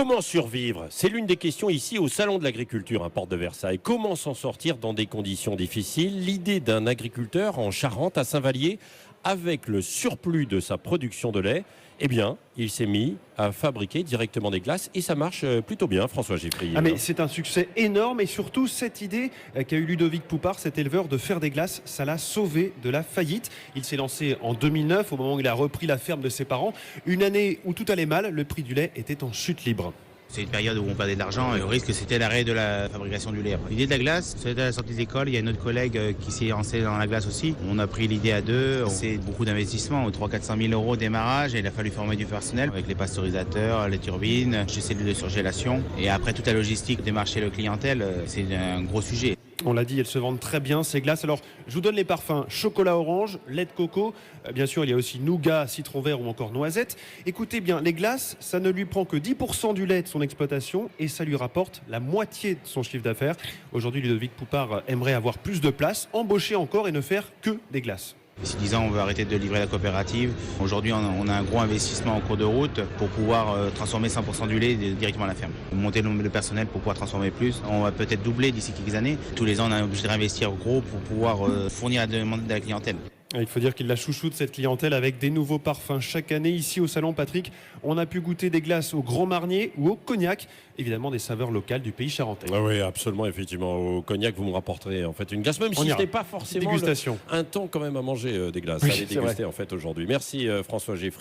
Comment survivre? C'est l'une des questions ici au Salon de l'Agriculture, à Porte de Versailles. Comment s'en sortir dans des conditions difficiles? L'idée d'un agriculteur en Charente, à Saint-Vallier, avec le surplus de sa production de lait, eh bien, il s'est mis à fabriquer directement des glaces et ça marche plutôt bien, François Geffrier. Ah mais c'est un succès énorme et surtout cette idée qu'a eu Ludovic Poupard, cet éleveur, de faire des glaces, ça l'a sauvé de la faillite. Il s'est lancé en 2009 au moment où il a repris la ferme de ses parents. Une année où tout allait mal, le prix du lait était en chute libre. C'est une période où on perdait de l'argent et le risque c'était l'arrêt de la fabrication du lait. L'idée de la glace, c'était à la sortie de l'école, il y a une autre collègue qui s'est lancée dans la glace aussi. On a pris l'idée à deux, c'est beaucoup d'investissement, 300 000 € au démarrage et il a fallu former du personnel avec les pasteurisateurs, les turbines, les cellules de surgélation et après toute la logistique, démarcher le clientèle, c'est un gros sujet. On l'a dit, elles se vendent très bien ces glaces. Alors, je vous donne les parfums: chocolat orange, lait de coco. Bien sûr, il y a aussi nougat, citron vert ou encore noisette. Écoutez bien, les glaces, ça ne lui prend que 10% du lait de son exploitation et ça lui rapporte la moitié de son chiffre d'affaires. Aujourd'hui, Ludovic Poupard aimerait avoir plus de place, embaucher encore et ne faire que des glaces. D'ici 10 ans, on veut arrêter de livrer la coopérative. Aujourd'hui, on a un gros investissement en cours de route pour pouvoir transformer 100% du lait directement à la ferme. Monter le nombre de personnel pour pouvoir transformer plus. On va peut-être doubler d'ici quelques années. Tous les ans, on est obligé de réinvestir gros pour pouvoir fournir la demande de la clientèle. Il faut dire qu'il la chouchoute, cette clientèle, avec des nouveaux parfums chaque année. Ici au Salon, Patrick, on a pu goûter des glaces au Grand Marnier ou au cognac. Évidemment, des saveurs locales du pays charentais. Ah oui, absolument, effectivement. Au cognac, vous me rapporterez en fait une glace, même si ce n'est pas forcément dégustation. un temps quand même à manger des glaces. Oui, à les c'est déguster vrai. en fait aujourd'hui. Merci François Geffrier.